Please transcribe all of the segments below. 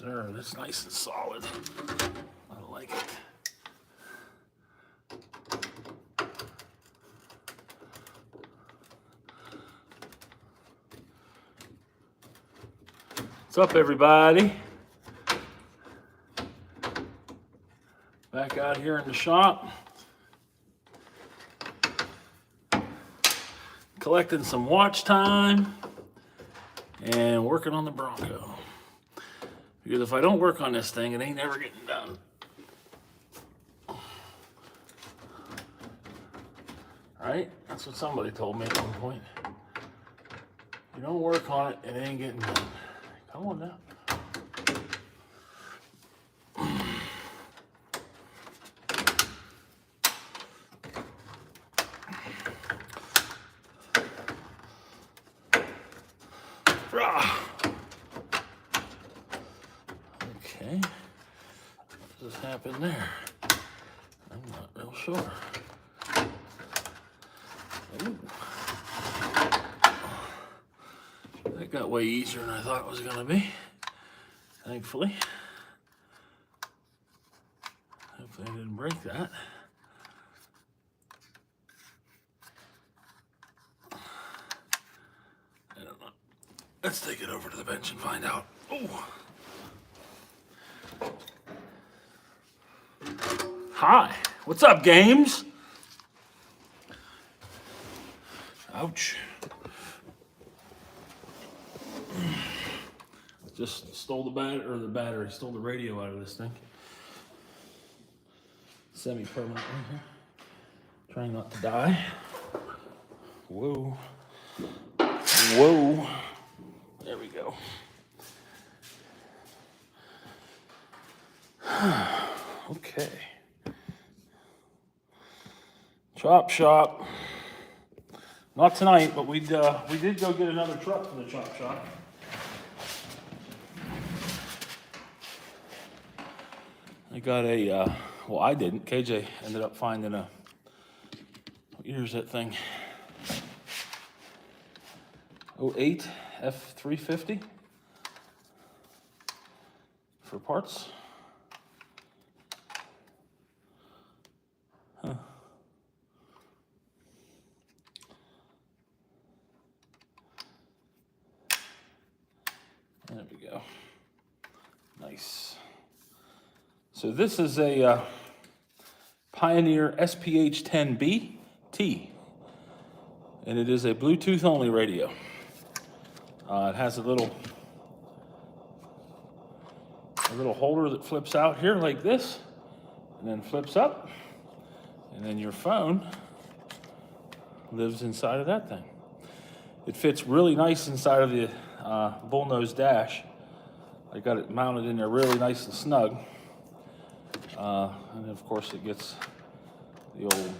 There, that's nice and solid. I like it. What's up, everybody? Back out here in the shop. Collecting some watch time and working on the Bronco. Because if I don't work on this thing, it ain't ever getting done. Right? That's what somebody told me at one point. You don't work on it, it ain't getting done. Come on now. Okay. What just happened there? I'm not real sure. Ooh. That got way easier than I thought it was going to be, thankfully. Hopefully I didn't break that. I don't know. Let's take it over to the bench and find out. Oh. Hi, what's up, games? Ouch. Just stole the battery, stole the radio out of this thing. Semi-permanent right here. Trying not to die. Whoa. Whoa. There we go. Okay. Chop shop. Not tonight, but we did go get another truck from the chop shop. I got a, well, I didn't. KJ ended up finding a, what year is that thing? 08 F350 for parts. Huh. There we go. Nice. So this is a Pioneer SPH-10B T, and it is a Bluetooth only radio. It has a little holder that flips out here like this, and then flips up, and then your phone lives inside of that thing. It fits really nice inside of the bullnose dash. I got it mounted in there really nice and snug. And of course it gets the old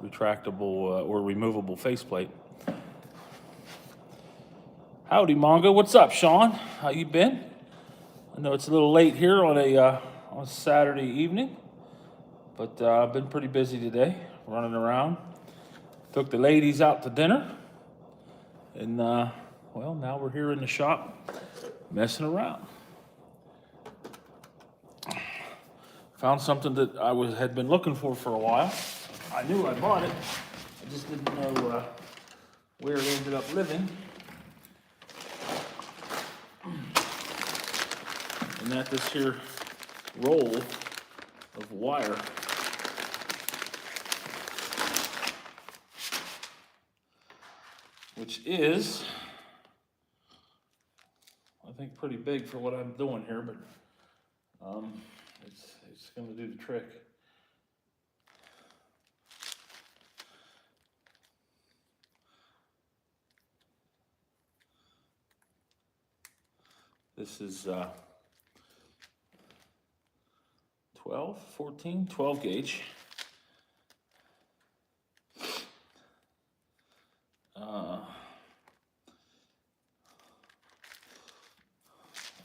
retractable or removable faceplate. Howdy, Mongo. What's up, Sean? How you been? I know it's a little late here on a Saturday evening, but I've been pretty busy today, running around. Took the ladies out to dinner, and well, now we're here in the shop messing around. Found something that I had been looking for a while. I knew I bought it. I just didn't know where it ended up living. And that this here roll of wire which is, I think, pretty big for what I'm doing here, but it's going to do the trick. This is 12 gauge.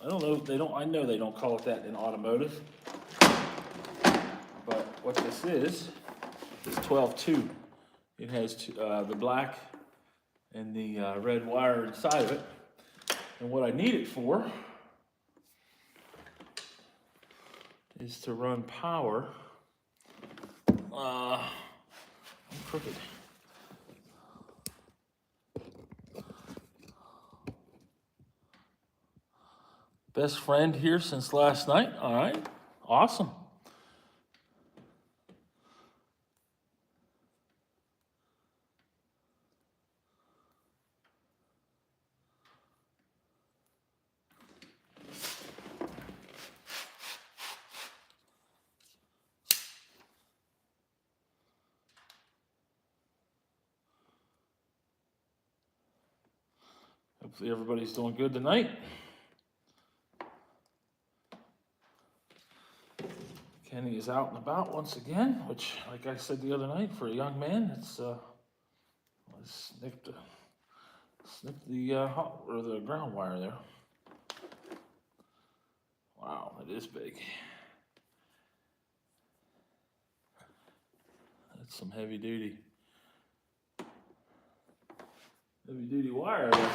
I don't know, I know they don't call it that in automotive, but what this is 12-2. It has the black and the red wire inside of it. And what I need it for is to run power. I'm crooked. Best friend here since last night. All right, awesome. Hopefully everybody's doing good tonight. Kenny is out and about once again, which, like I said the other night, for a young man, it's snipped the ground wire there. Wow, that is big. That's some heavy duty wire there.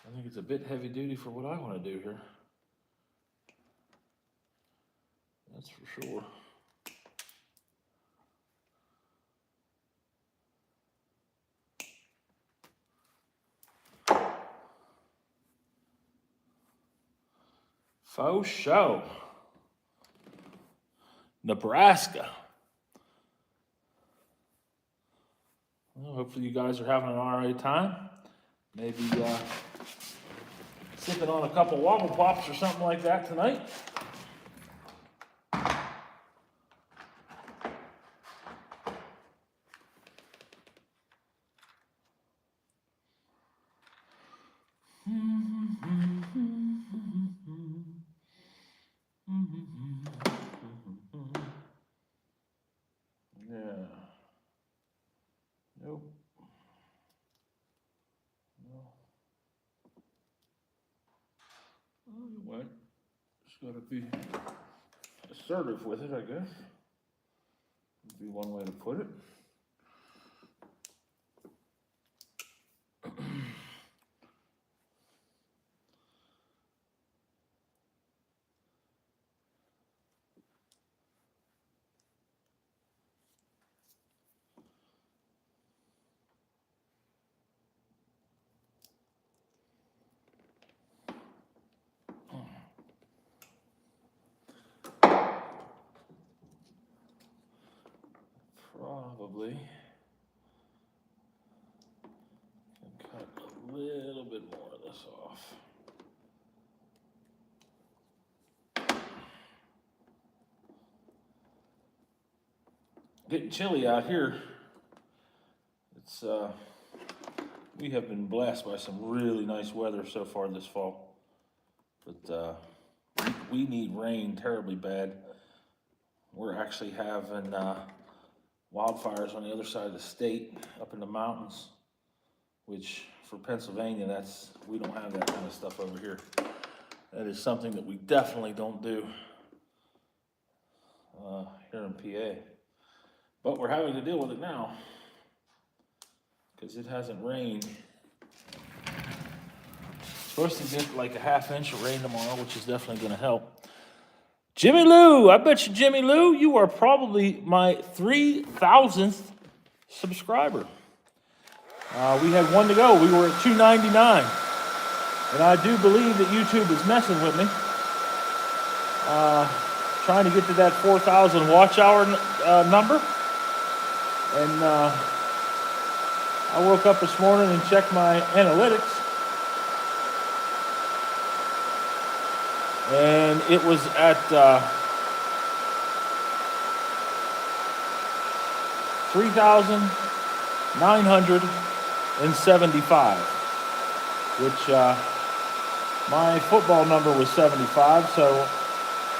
I think it's a bit heavy duty for what I want to do here. That's for sure. Faux show. Nebraska. Well, hopefully you guys are having an all right time. Maybe sipping on a couple Wobble Pops or something like that tonight. Yeah. Nope. No. What? Just gotta be assertive with it, I guess. Would be one way to put it. Probably can cut a little bit more of this off. Getting chilly out here. It's we have been blessed by some really nice weather so far this fall, but we need rain terribly bad. We're actually having wildfires on the other side of the state, up in the mountains, which for Pennsylvania, we don't have that kind of stuff over here. That is something that we definitely don't do here in PA. But we're having to deal with it now because it hasn't rained. Supposed to get like a ½ inch of rain tomorrow, which is definitely going to help. Jimmy Lou, I bet you, Jimmy Lou, you are probably my 3,000th subscriber. We had one to go. We were at 299. And I do believe that YouTube is messing with me. Trying to get to that 4,000 watch hour number. And I woke up this morning and checked my analytics. And it was at 3,975, which my football number was 75, so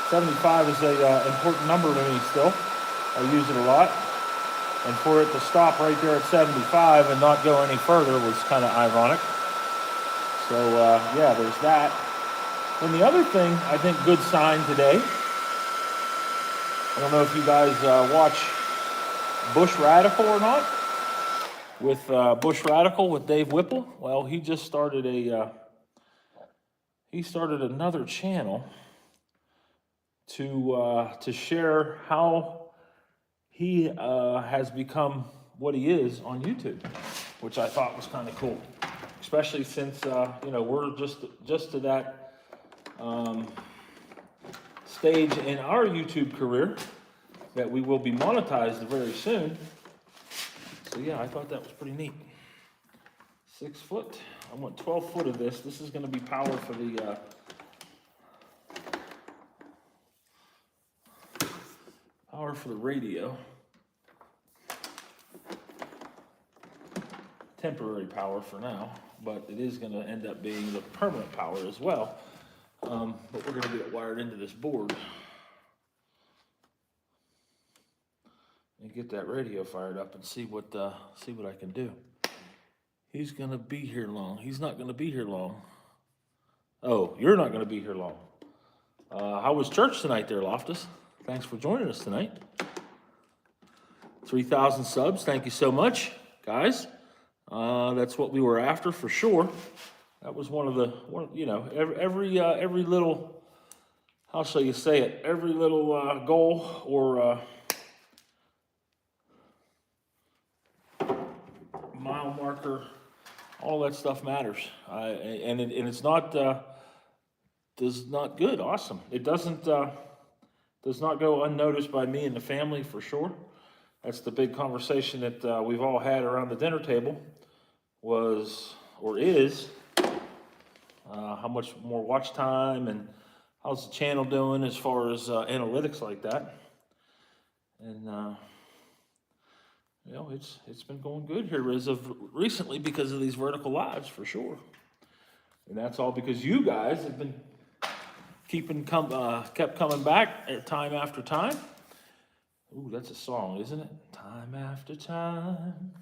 75 is a important number to me still. I use it a lot. And for it to stop right there at 75 and not go any further was kind of ironic. So, yeah, there's that. And the other thing, I think, good sign today. I don't know if you guys watch Bush Radical or not. with Bush Radical with Dave Whipple. Well, he just started another channel to share how he has become what he is on YouTube, which I thought was kind of cool, especially since we're just to that stage in our YouTube career that we will be monetized very soon. So yeah, I thought that was pretty neat. 6 foot. I want 12 foot of this. This is going to be power for the radio. Temporary power for now, but it is going to end up being the permanent power as well. But we're going to get it wired into this board and get that radio fired up and see what I can do. He's going to be here long. He's not going to be here long. Oh, you're not going to be here long. How was church tonight there, Loftus? Thanks for joining us tonight. 3,000 subs. Thank you so much, guys. That's what we were after for sure. That was every little, how shall you say it? Every little goal or mile marker, all that stuff matters. And it's not does not good. Awesome. It does not go unnoticed by me and the family for sure. That's the big conversation that we've all had around the dinner table is how much more watch time and how's the channel doing as far as analytics like that. And it's been going good here as of recently because of these vertical lives for sure. And that's all because you guys have been kept coming back time after time. Ooh, that's a song, isn't it? Time after time.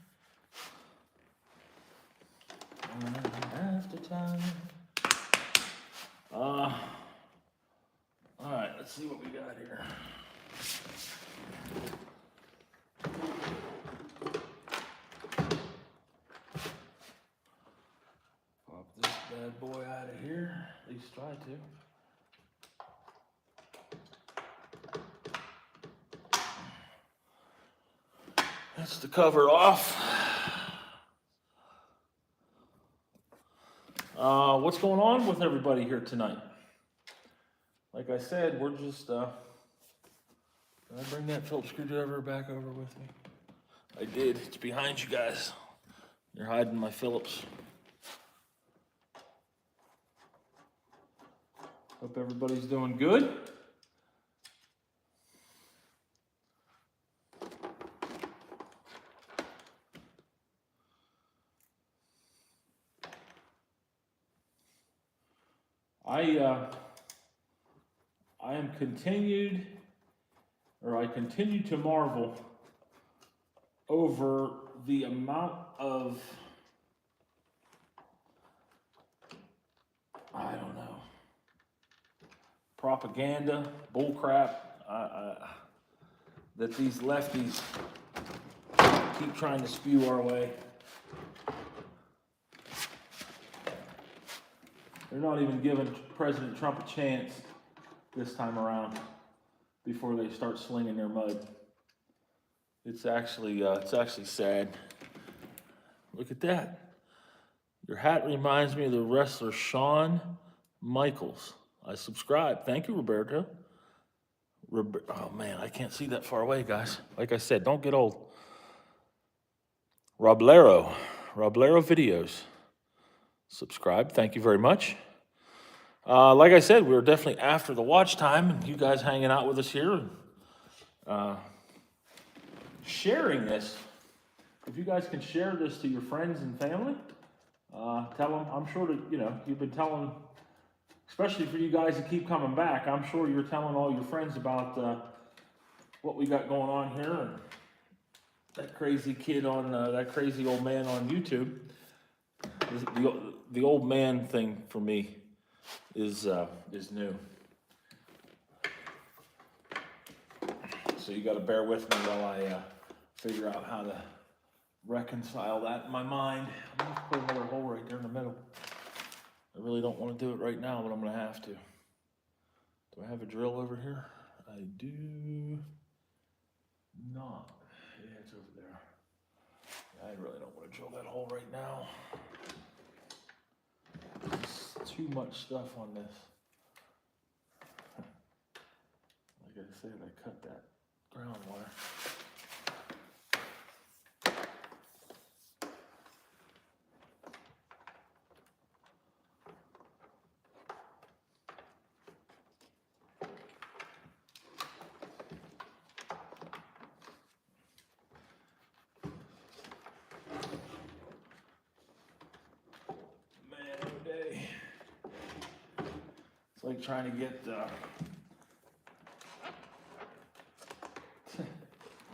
Time after time. All right, let's see what we got here. Pop this bad boy out of here. At least try to. That's the cover off. What's going on with everybody here tonight? Like I said, we're just, can I bring that Phillips screwdriver back over with me? I did. It's behind you guys. You're hiding my Phillips. Hope everybody's doing good. I continue to marvel over the amount of, I don't know, propaganda, bullcrap, that these lefties keep trying to spew our way. They're not even giving President Trump a chance this time around before they start slinging their mud. It's actually sad. Look at that. Your hat reminds me of the wrestler Shawn Michaels. I subscribe. Thank you, Roberto. Oh man, I can't see that far away, guys. Like I said, don't get old. Roblero videos. Subscribe. Thank you very much. Like I said, we were definitely after the watch time, and you guys hanging out with us here and sharing this. If you guys can share this to your friends and family, tell them. I'm sure that you've been telling, especially for you guys that keep coming back. I'm sure you're telling all your friends about what we got going on here and that crazy kid on that crazy old man on YouTube. The old man thing for me is new. So you got to bear with me while I figure out how to reconcile that in my mind. I'm going to put another hole right there in the middle. I really don't want to do it right now, but I'm going to have to. Do I have a drill over here? I do not. Yeah, it's over there. I really don't want to drill that hole right now. There's too much stuff on this. Like I said, I cut that ground wire. It's like trying to get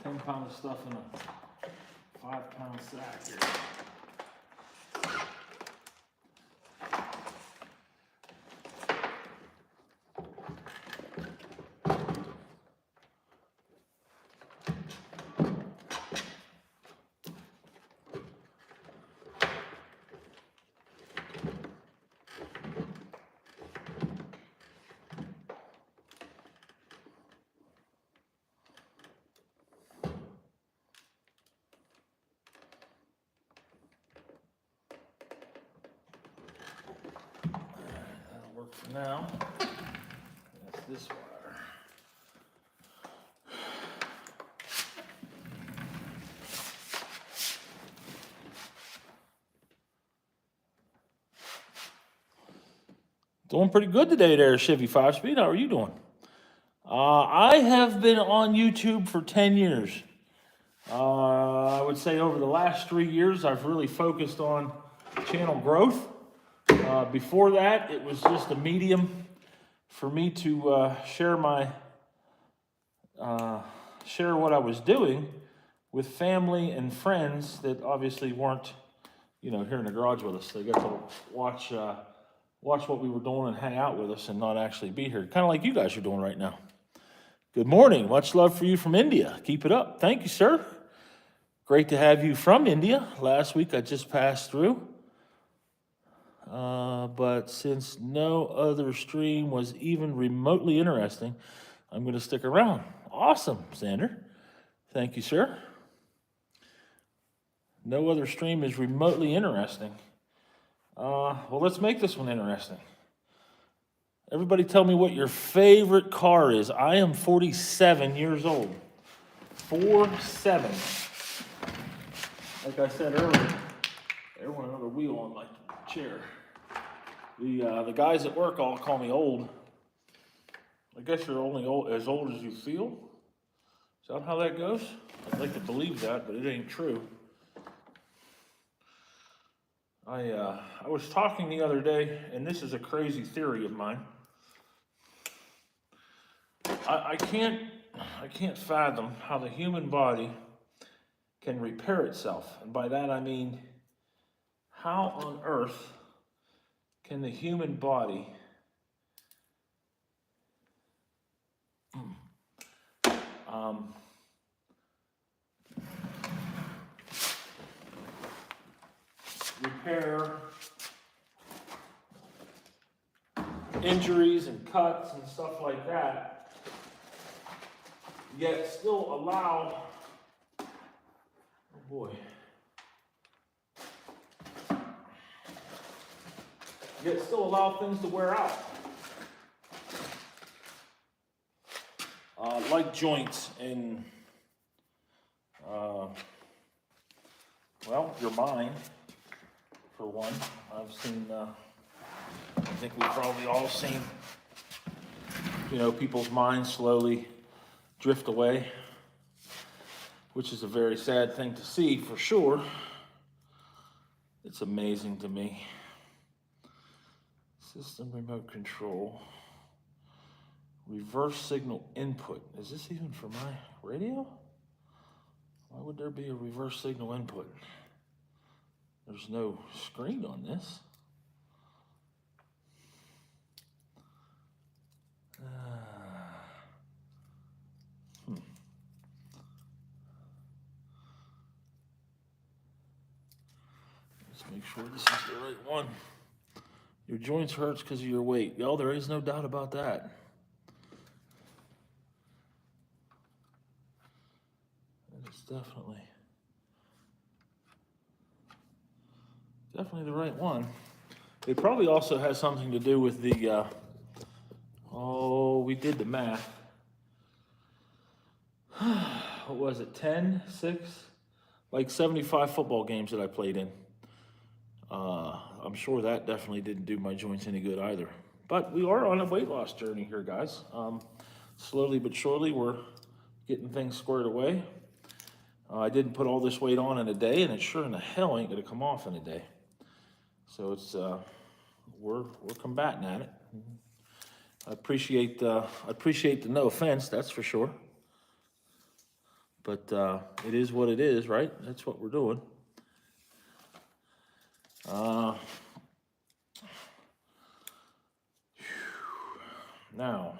10 pounds of stuff in a 5-pound sack here. For now, that's this wire. Doing pretty good today there, Chevy 5-Speed. How are you doing? I have been on YouTube for 10 years. I would say over the last 3 years, I've really focused on channel growth. Before that, it was just a medium for me to share what I was doing with family and friends that obviously weren't, here in the garage with us. They got to watch what we were doing and hang out with us and not actually be here, kind of like you guys are doing right now. Good morning. Much love for you from India. Keep it up. Thank you, sir. Great to have you from India. Last week I just passed through. But since no other stream was even remotely interesting, I'm going to stick around. Awesome, Xander. Thank you, sir. No other stream is remotely interesting. Well, let's make this one interesting. Everybody tell me what your favorite car is. I am 47 years old. 47. Like I said earlier, I want another wheel on my chair. The guys at work all call me old. I guess you're only as old as you feel. Is that how that goes? I'd like to believe that, but it ain't true. I was talking the other day, and this is a crazy theory of mine. I can't fathom how the human body can repair itself, and by that I mean, how on earth can the human body repair injuries and cuts and stuff like that, yet still allow, oh boy, yet still allow things to wear out. Like joints in, your mind, for one. I've seen, I think we've probably all seen, people's minds slowly drift away, which is a very sad thing to see for sure. It's amazing to me. System remote control. Reverse signal input. Is this even for my radio? Why would there be a reverse signal input? There's no screen on this. Make sure this is the right one. Your joints hurts because of your weight. Oh, there is no doubt about that. That is definitely the right one. It probably also has something to do with the, we did the math. What was it, 10, 6? Like 75 football games that I played in. I'm sure that definitely didn't do my joints any good either. But we are on a weight loss journey here, guys. Slowly but surely, we're getting things squared away. I didn't put all this weight on in a day, and it sure in the hell ain't gonna come off in a day. So it's we're combating at it. I appreciate the no offense, that's for sure. But it is what it is, right? That's what we're doing. Now,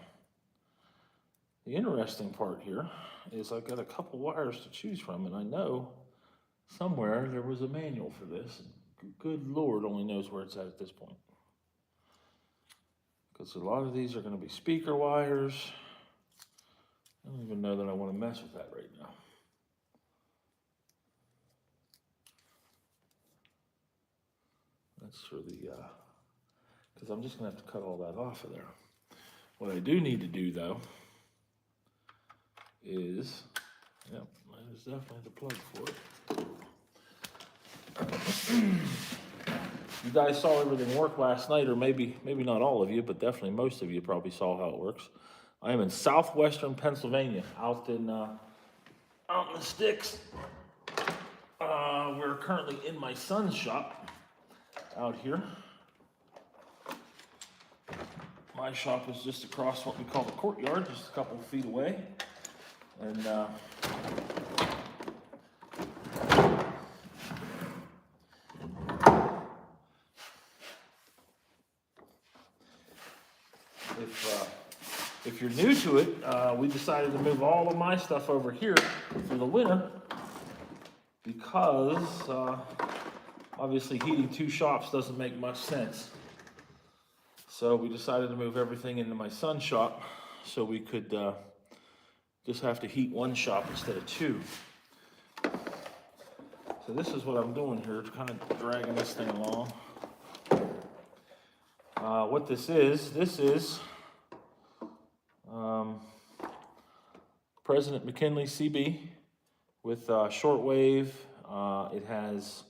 the interesting part here is I've got a couple wires to choose from, and I know somewhere there was a manual for this. Good Lord only knows where it's at this point. Because a lot of these are going to be speaker wires. I don't even know that I want to mess with that right now. That's for the, because I'm just going to have to cut all that off of there. What I do need to do, though, is, yep, that is definitely the plug for it. You guys saw everything work last night, or maybe not all of you, but definitely most of you probably saw how it works. I am in southwestern Pennsylvania, out in the sticks. We're currently in my son's shop out here. My shop is just across what we call the courtyard, just a couple of feet away. And if you're new to it, we decided to move all of my stuff over here for the winter because obviously heating two shops doesn't make much sense. So we decided to move everything into my son's shop so we could just have to heat one shop instead of two. So this is what I'm doing here, kind of dragging this thing along. What this is President McKinley CB with shortwave. It has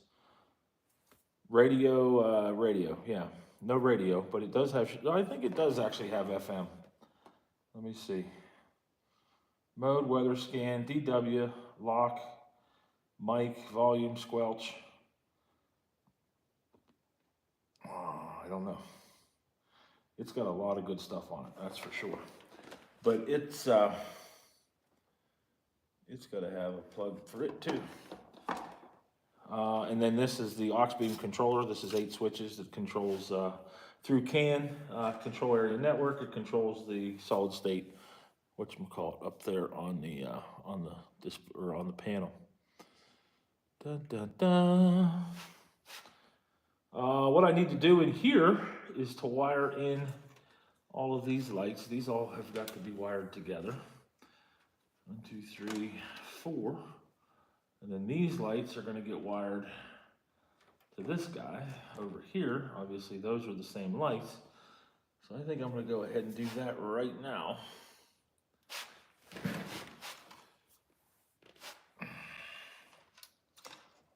radio, yeah. No radio, but it does have, I think it does actually have FM. Let me see. Mode, weather scan, DW, lock, mic, volume, squelch. I don't know. It's got a lot of good stuff on it, that's for sure. But it's got to have a plug for it too. And then this is the aux beam controller. This is 8 switches that controls through CAN, control area network. It controls the solid state, whatchamacallit, up there on the panel. Dun, dun, dun. What I need to do in here is to wire in all of these lights. These all have got to be wired together. 1, 2, 3, 4. And then these lights are going to get wired to this guy over here. Obviously, those are the same lights. So I think I'm going to go ahead and do that right now.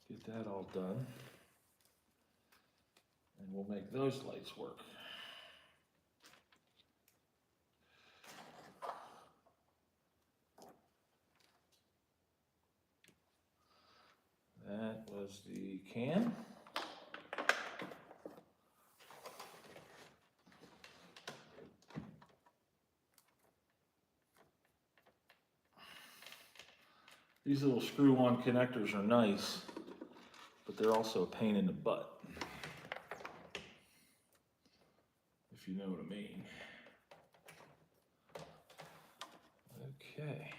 Get that all done. And we'll make those lights work. That was the CAN. These little screw-on connectors are nice, but they're also a pain in the butt, if you know what I mean. Okay,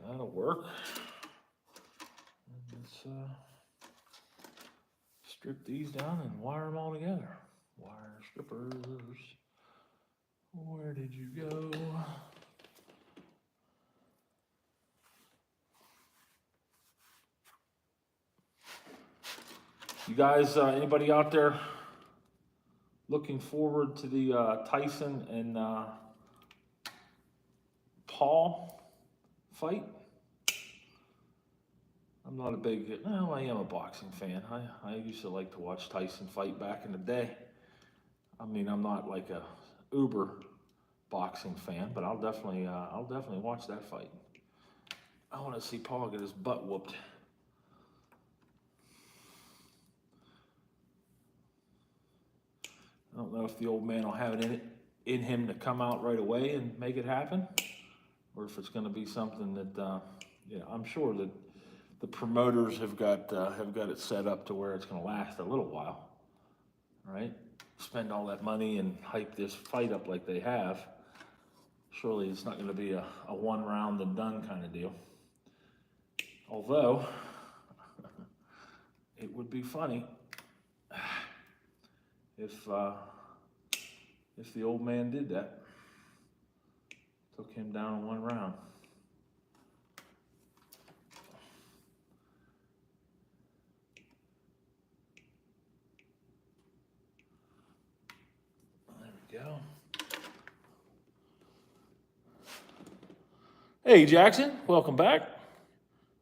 that'll work. Let's strip these down and wire them all together. Wire strippers. Where did you go? You guys, anybody out there looking forward to the Tyson and Paul fight? I'm not a big, no, I am a boxing fan. I used to like to watch Tyson fight back in the day. I mean, I'm not like a uber boxing fan, but I'll definitely watch that fight. I want to see Paul get his butt whooped. I don't know if the old man will have it in him to come out right away and make it happen, or if it's going to be something that, I'm sure that the promoters have got it set up to where it's going to last a little while, right? Spend all that money and hype this fight up like they have. Surely it's not going to be a one round and done kind of deal. Although, it would be funny if the old man did that. Took him down in one round. There we go. Hey, Jackson, welcome back.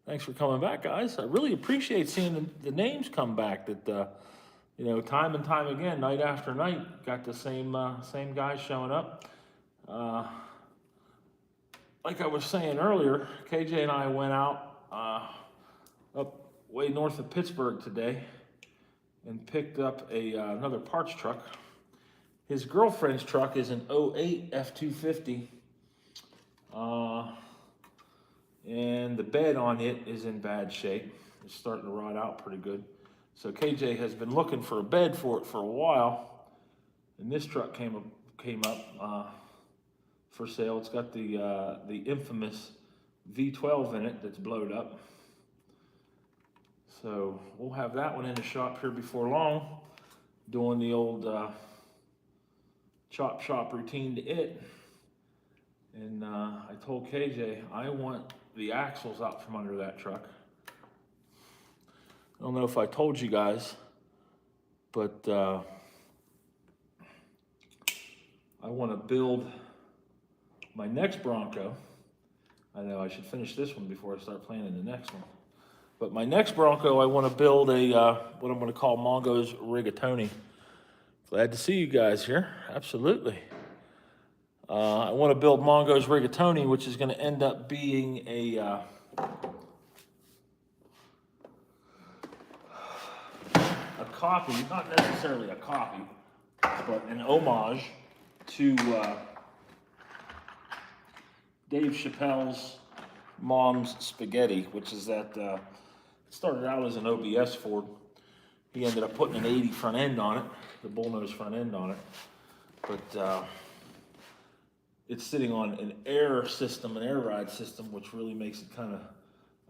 Thanks for coming back, guys. I really appreciate seeing the names come back that, time and time again, night after night, got the same guys showing up. Like I was saying earlier, KJ and I went out up way north of Pittsburgh today and picked up another parts truck. His girlfriend's truck is an 08 F-250. And the bed on it is in bad shape. It's starting to rot out pretty good. So KJ has been looking for a bed for it for a while, and this truck came up for sale. It's got the infamous V12 in it that's blowed up. So we'll have that one in the shop here before long, doing the old chop shop routine to it. And I told KJ I want the axles out from under that truck. I don't know if I told you guys, but I want to build my next Bronco. I know I should finish this one before I start planning the next one. But my next Bronco, I want to build a what I'm going to call Mongo's Rigatoni. Glad to see you guys here. Absolutely. I want to build Mongo's Rigatoni, which is going to end up being a copy, not necessarily a copy, but an homage to Dave Chappelle's Mom's Spaghetti, which is that it started out as an OBS Ford. He ended up putting an 80 front end on it, the bullnose front end on it, but it's sitting on an air system, an air ride system, which really makes it kind of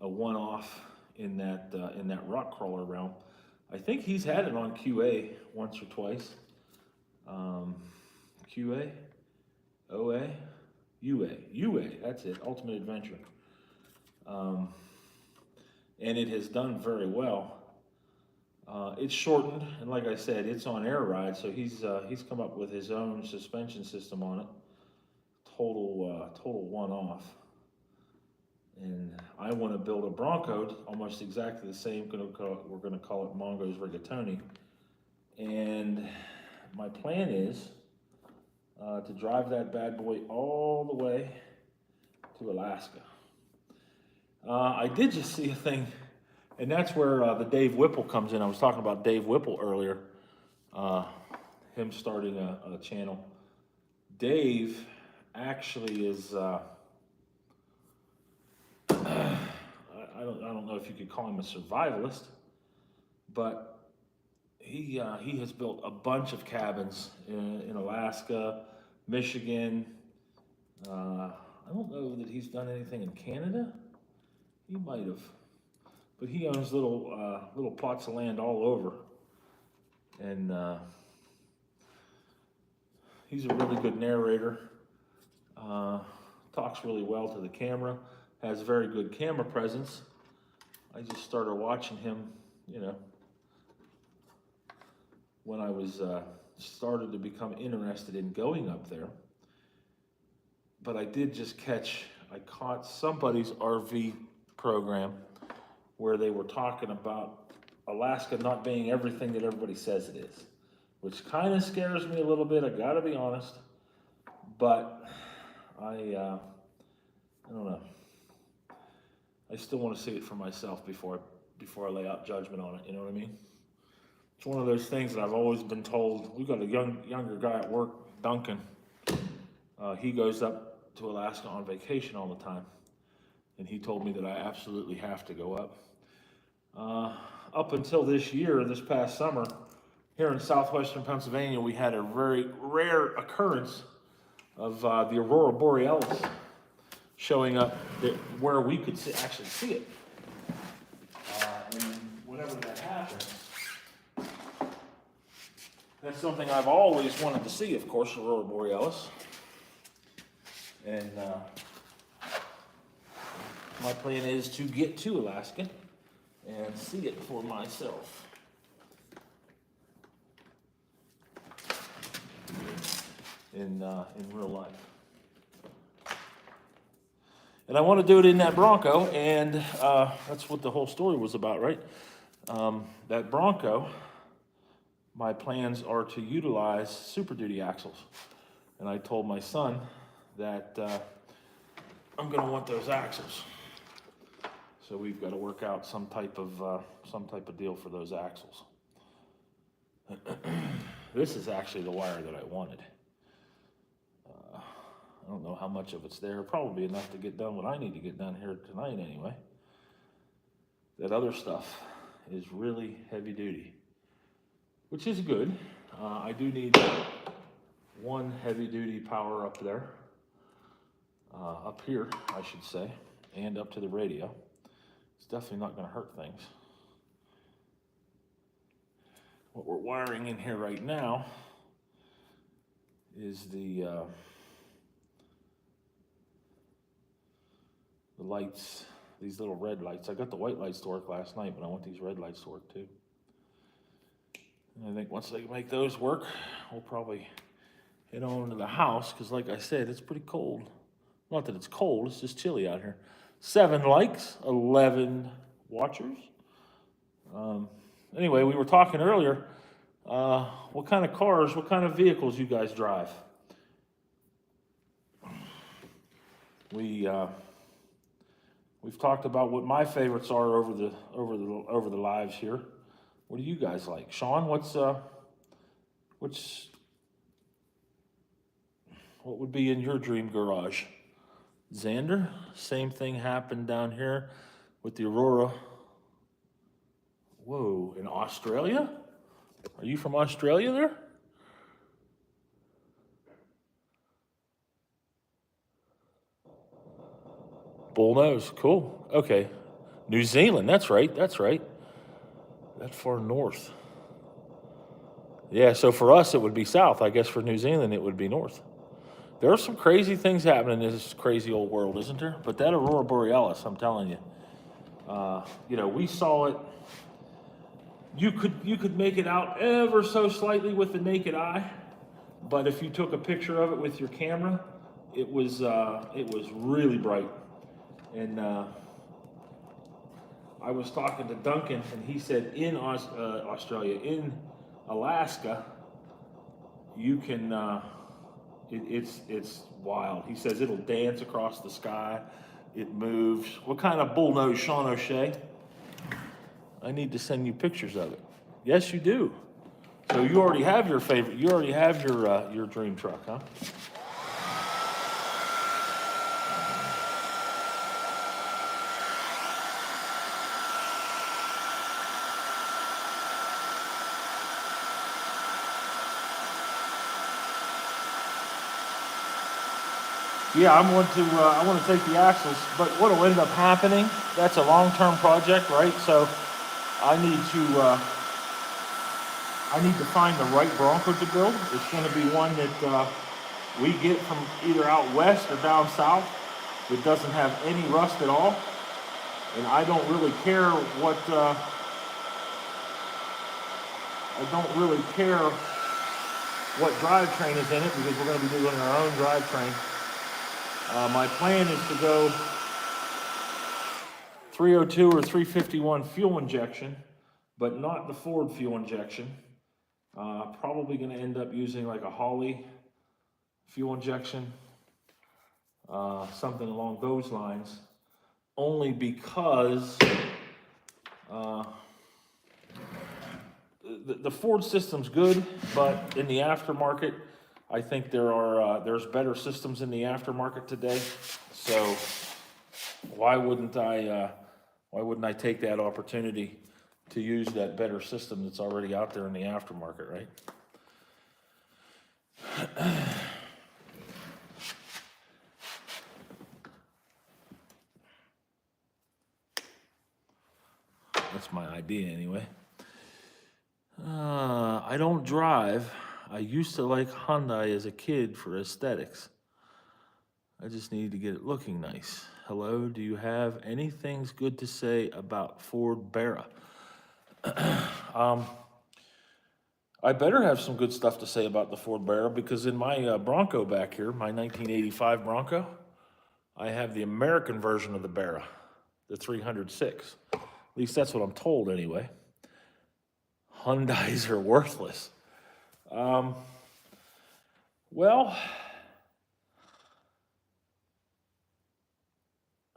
a one-off in that rock crawler realm. I think he's had it on QA once or twice. QA, OA, UA, that's it, Ultimate Adventure. And it has done very well. It's shortened, and like I said, it's on air ride, so he's come up with his own suspension system on it. Total one-off. And I want to build a Bronco, almost exactly the same. We're going to call it Mongo's Rigatoni. And my plan is to drive that bad boy all the way to Alaska. I did just see a thing, and that's where the Dave Whipple comes in. I was talking about Dave Whipple earlier, him starting a channel. Dave actually is, I don't know if you could call him a survivalist, but he has built a bunch of cabins in Alaska, Michigan. I don't know that he's done anything in Canada. He might have, but he owns little plots of land all over. And he's a really good narrator. Talks really well to the camera. Has very good camera presence. I just started watching him, when I was started to become interested in going up there. But I did just I caught somebody's RV program where they were talking about Alaska not being everything that everybody says it is, which kind of scares me a little bit, I gotta be honest. But I don't know. I still want to see it for myself before I lay out judgment on it, you know what I mean? It's one of those things that I've always been told. We've got a younger guy at work, Duncan. He goes up to Alaska on vacation all the time. And he told me that I absolutely have to go up. Up until this past summer, here in southwestern Pennsylvania, we had a very rare occurrence of the aurora borealis showing up where we could actually see it. And whenever that happens, that's something I've always wanted to see, of course, aurora borealis. And my plan is to get to Alaska and see it for myself. In real life. And I want to do it in that Bronco, and that's what the whole story was about, right? That Bronco, my plans are to utilize Super Duty axles. And I told my son that I'm going to want those axles. So we've got to work out some type of deal for those axles. This is actually the wire that I wanted. I don't know how much of it's there. Probably enough to get done what I need to get done here tonight anyway. That other stuff is really heavy duty, which is good. I do need one heavy duty power up there, up here, I should say, and up to the radio. It's definitely not going to hurt things. What we're wiring in here right now is the lights, these little red lights. I got the white lights to work last night, but I want these red lights to work too. And I think once they make those work, we'll probably head on to the house, because like I said, it's pretty cold. Not that it's cold, it's just chilly out here. 7 likes, 11 watchers. Anyway, we were talking earlier, what kind of cars, what kind of vehicles you guys drive? We've talked about what my favorites are over the lives here. What do you guys like? Sean, what would be in your dream garage? Xander, same thing happened down here with the Aurora. Whoa, in Australia? Are you from Australia there? Bullnose, cool. Okay. New Zealand, that's right. That far north. Yeah, so for us it would be south. I guess for New Zealand it would be north. There are some crazy things happening in this crazy old world, isn't there? But that aurora borealis, I'm telling you, we saw it. You could make it out ever so slightly with the naked eye, but if you took a picture of it with your camera, it was really bright. And I was talking to Duncan, and he said in Australia, in Alaska, you can. It's wild. He says it'll dance across the sky. It moves. What kind of bullnose, Sean O'Shea? I need to send you pictures of it. Yes, you do. So you already have your favorite. You already have your dream truck, huh? Yeah, I want to take the axles, but what will end up happening, that's a long-term project, right? So I need to I need to find the right Bronco to build. It's going to be one that we get from either out west or down south that doesn't have any rust at all. And I don't really care what drivetrain is in it, because we're going to be doing our own drivetrain. My plan is to go 302 or 351 fuel injection, but not the Ford fuel injection. Probably going to end up using like a Holley fuel injection, something along those lines, only because the Ford system's good, but in the aftermarket, I think there's better systems in the aftermarket today. So why wouldn't I take that opportunity to use that better system that's already out there in the aftermarket, right? That's my idea anyway. I don't drive. I used to like Hyundai as a kid for aesthetics. I just need to get it looking nice. Hello, do you have anything good to say about Ford Barra? I better have some good stuff to say about the Ford Barra, because in my Bronco back here, my 1985 Bronco, I have the American version of the Barra, the 306. At least that's what I'm told anyway. Hyundais are worthless. Well,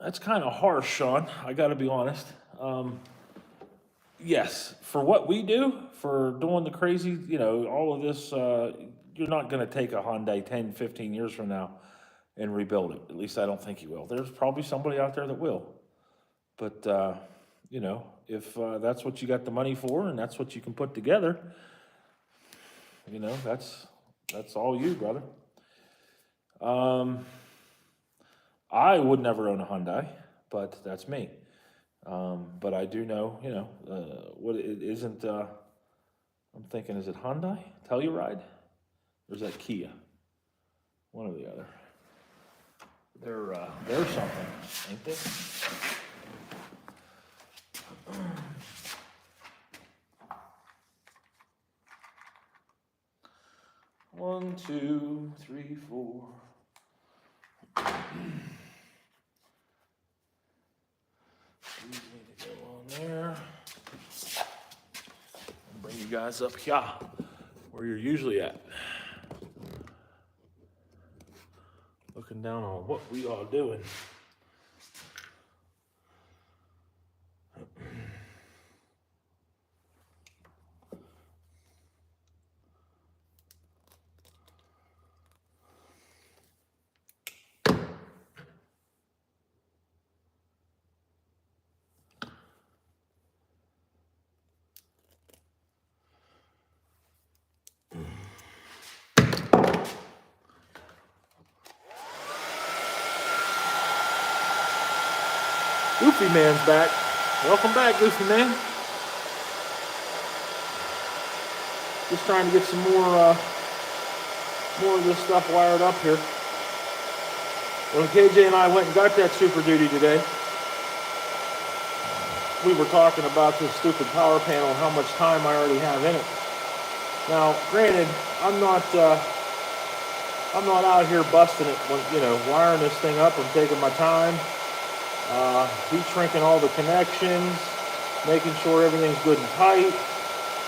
that's kind of harsh, Sean. I got to be honest. Yes, for what we do, for doing the crazy, all of this, you're not going to take a Hyundai 10, 15 years from now and rebuild it. At least I don't think you will. There's probably somebody out there that will. But, if that's what you got the money for and that's what you can put together, that's all you, brother. I would never own a Hyundai, but that's me. But I do know, what it isn't, I'm thinking, is it Hyundai? Telluride? Or is that Kia? One or the other. They're something, ain't they? 1, 2, 3, 4. These need to go on there. I'll bring you guys up here, where you're usually at. Looking down on what we are doing. Goofy Man's back. Welcome back, Goofy Man. Just trying to get some more of this stuff wired up here. When KJ and I went and got that Super Duty today, we were talking about this stupid power panel and how much time I already have in it. Now, granted, I'm not out here busting it when, wiring this thing up. I'm taking my time. Heat shrinking all the connections, making sure everything's good and tight.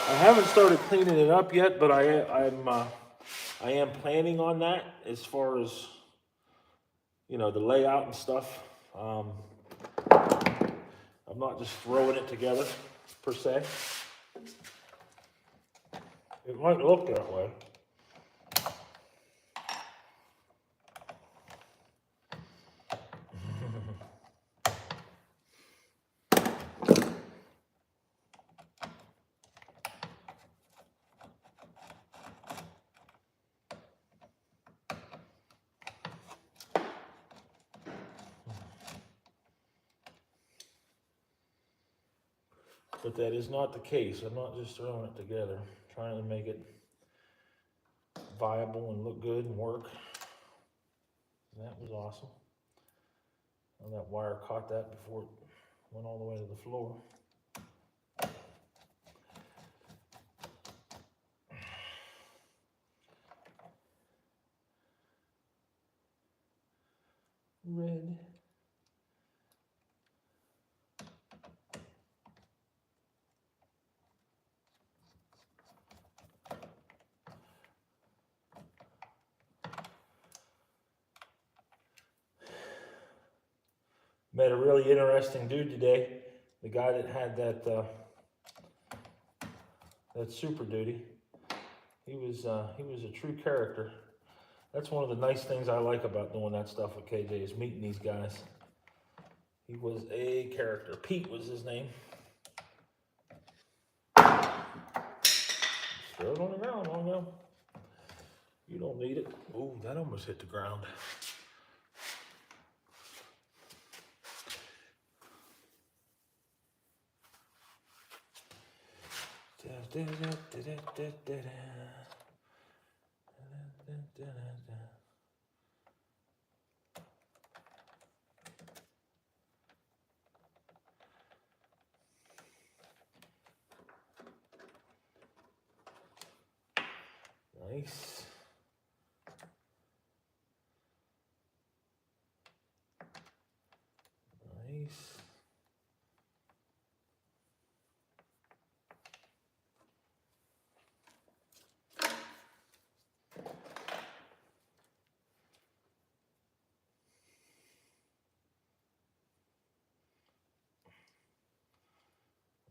I haven't started cleaning it up yet, but I am planning on that as far as, the layout and stuff. I'm not just throwing it together, per se. It might look that way. But that is not the case. I'm not just throwing it together. trying to make it viable and look good and work. And that was awesome. And that wire caught that before it went all the way to the floor. Red. Met a really interesting dude today. The guy that had that Super Duty. He was a true character. That's one of the nice things I like about doing that stuff with KJ is meeting these guys. He was a character. Pete was his name. Throw it on the ground, Longo. You don't need it. Ooh, that almost hit the ground. Nice. Nice.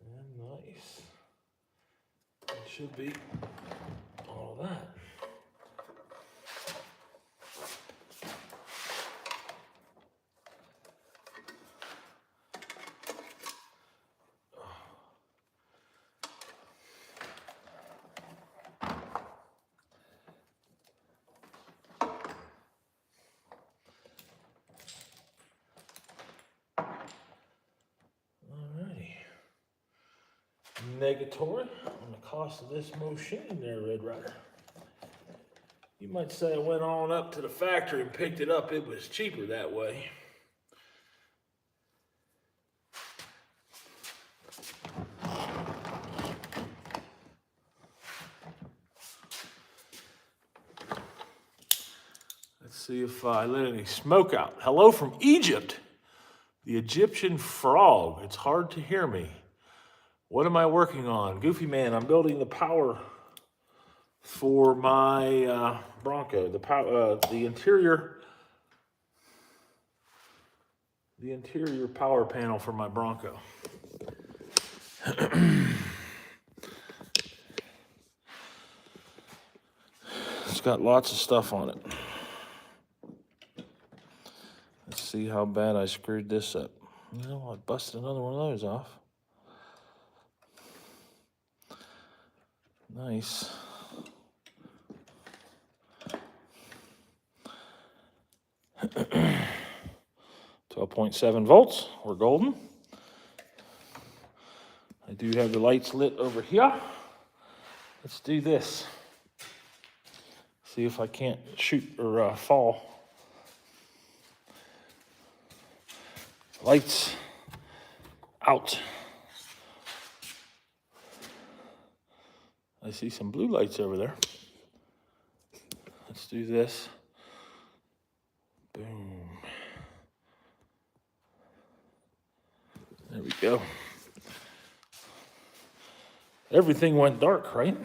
And nice. It should be all of that. Negatory on the cost of this machine there, Red Rider. You might say I went on up to the factory and picked it up. It was cheaper that way. Let's see if I let any smoke out. Hello from Egypt, the Egyptian frog. It's hard to hear me. What am I working on? Goofy Man, I'm building the power for my Bronco. The interior power panel for my Bronco. It's got lots of stuff on it. Let's see how bad I screwed this up. You know, I busted another one of those off. Nice. 12.7 volts. We're golden. I do have the lights lit over here. Let's do this. See if I can't shoot or fall. Lights out. I see some blue lights over there. Let's do this. Boom. There we go. Everything went dark, right?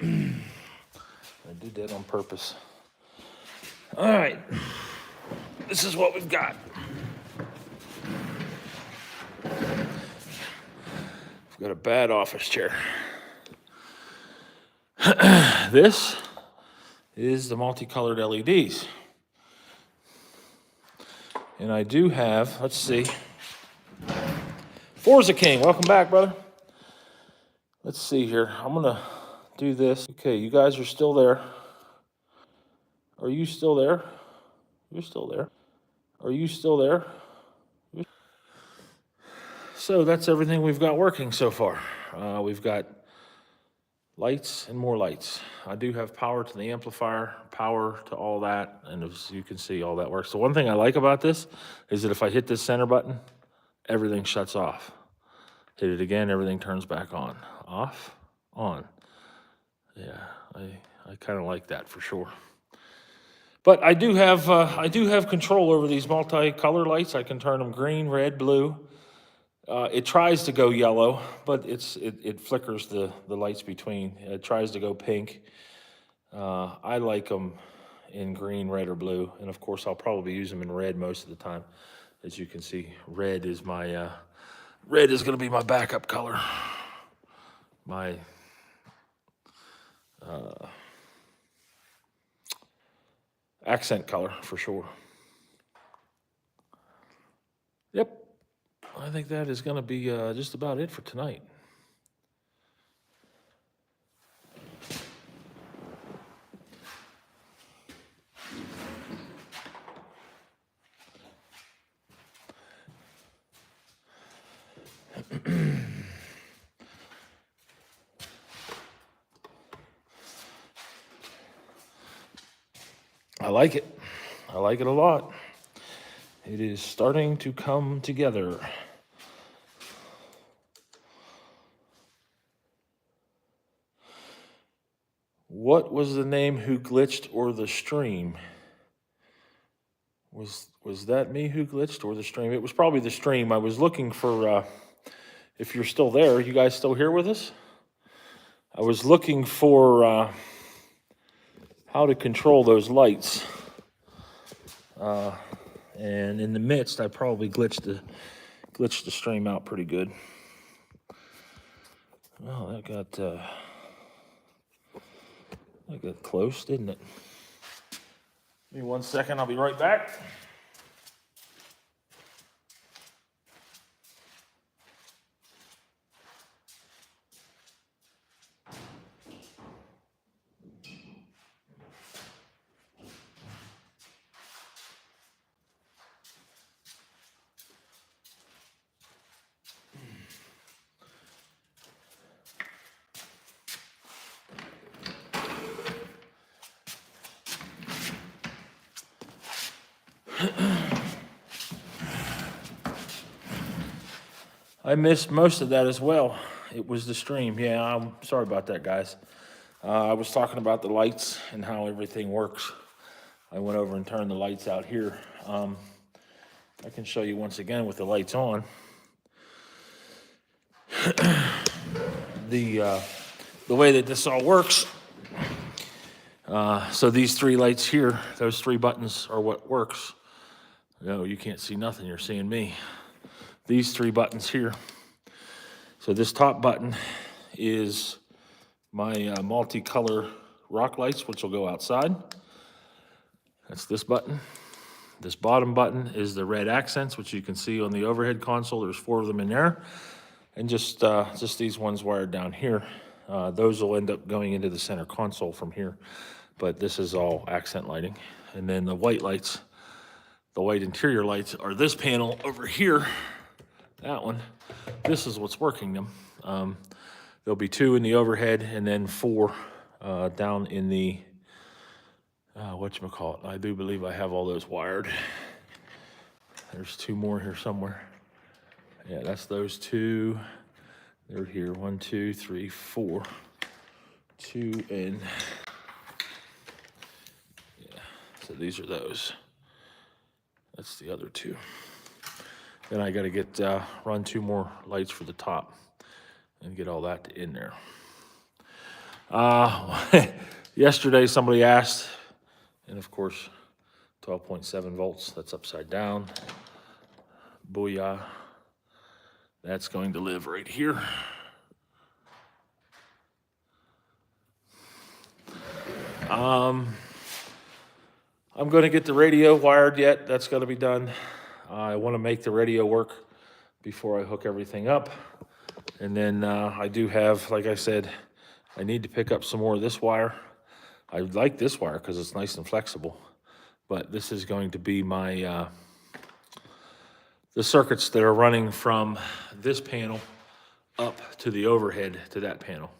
I did that on purpose. All right. This is what we've got. We've got a bad office chair. This is the multicolored LEDs. And I do have, let's see. Forza King, welcome back, brother. Let's see here. I'm gonna do this. Okay, you guys are still there. Are you still there? You're still there. Are you still there? So that's everything we've got working so far. We've got lights and more lights. I do have power to the amplifier, power to all that, and as you can see, all that works. The one thing I like about this is that if I hit this center button, everything shuts off. Hit it again, everything turns back on. Off, on. Yeah, I kind of like that for sure. But I do have control over these multi-color lights. I can turn them green, red, blue. It tries to go yellow, but it flickers the lights between. It tries to go pink. I like them in green, red, or blue, and of course I'll probably use them in red most of the time. As you can see, red is my red is going to be my backup color. My accent color for sure. Yep, I think that is going to be just about it for tonight. I like it. I like it a lot. It is starting to come together. What was the name Who Glitched or the Stream? Was that me who glitched or the stream? It was probably the stream. I was looking for, if you're still there, you guys still here with us? I was looking for how to control those lights. And in the midst, I probably glitched the stream out pretty good. Well, that got close, didn't it? Give me 1 second, I'll be right back. I missed most of that as well. It was the stream. Yeah, I'm sorry about that, guys. I was talking about the lights and how everything works. I went over and turned the lights out here. I can show you once again with the lights on. The way that this all works. So these three lights here, those three buttons are what works. No, you can't see nothing, you're seeing me. These three buttons here. So this top button is my multicolor rock lights, which will go outside. That's this button. This bottom button is the red accents, which you can see on the overhead console. There's 4 of them in there. And just these ones wired down here. Those will end up going into the center console from here. But this is all accent lighting. And then the white lights, the white interior lights are this panel over here. That one. This is what's working them. There'll be 2 in the overhead and then 4 down in the, whatchamacallit. I do believe I have all those wired. There's 2 more here somewhere. Yeah, that's those 2. They're here. 1, 2, 3, 4. 2 and, yeah, so these are those. That's the other 2. Then I got to get run 2 more lights for the top and get all that in there. Yesterday somebody asked, and of course 12.7 volts, that's upside down. Booyah. That's going to live right here. I'm going to get the radio wired yet. That's got to be done. I want to make the radio work before I hook everything up. And then I do have, like I said, I need to pick up some more of this wire. I like this wire because it's nice and flexible. But this is going to be my, the circuits that are running from this panel up to the overhead to that panel.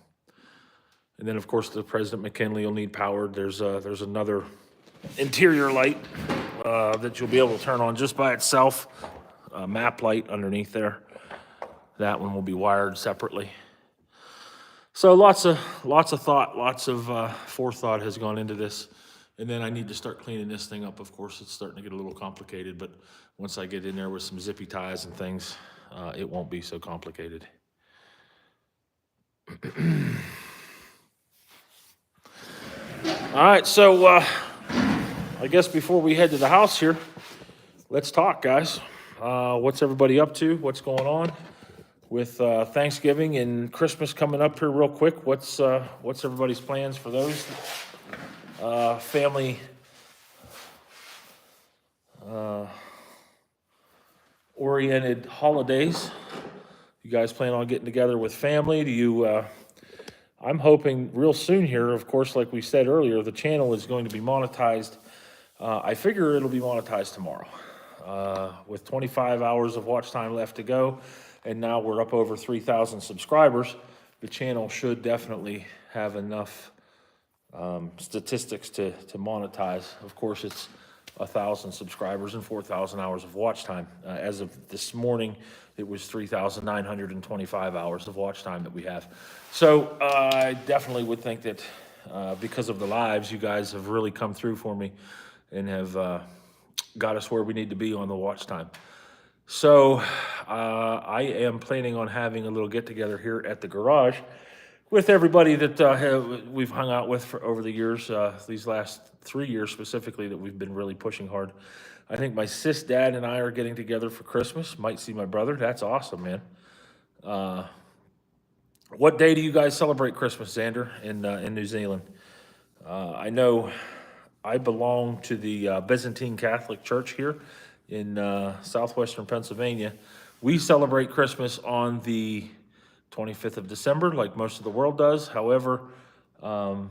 And then, of course, the President McKinley will need powered. There's another interior light that you'll be able to turn on just by itself, a map light underneath there. That one will be wired separately. So lots of thought, lots of forethought has gone into this. And then I need to start cleaning this thing up. Of course, it's starting to get a little complicated, but once I get in there with some zippy ties and things, it won't be so complicated. All right, so I guess before we head to the house here, let's talk, guys. What's everybody up to? What's going on with Thanksgiving and Christmas coming up here real quick? What's everybody's plans for those family oriented holidays? You guys plan on getting together with family? Do you I'm hoping real soon here, of course, like we said earlier, the channel is going to be monetized. I figure it'll be monetized tomorrow. With 25 hours of watch time left to go, and now we're up over 3,000 subscribers, the channel should definitely have enough statistics to monetize. Of course, it's 1,000 subscribers and 4,000 hours of watch time. As of this morning, it was 3,925 hours of watch time that we have. So I definitely would think that because of the lives, you guys have really come through for me and have got us where we need to be on the watch time. So I am planning on having a little get together here at the garage with everybody that we've hung out with for over the years, these last 3 years specifically that we've been really pushing hard. I think my sis, dad, and I are getting together for Christmas. Might see my brother. That's awesome, man. What day do you guys celebrate Christmas, Xander, in New Zealand? I know I belong to the Byzantine Catholic Church here in southwestern Pennsylvania. We celebrate Christmas on the 25th of December, like most of the world does. However, the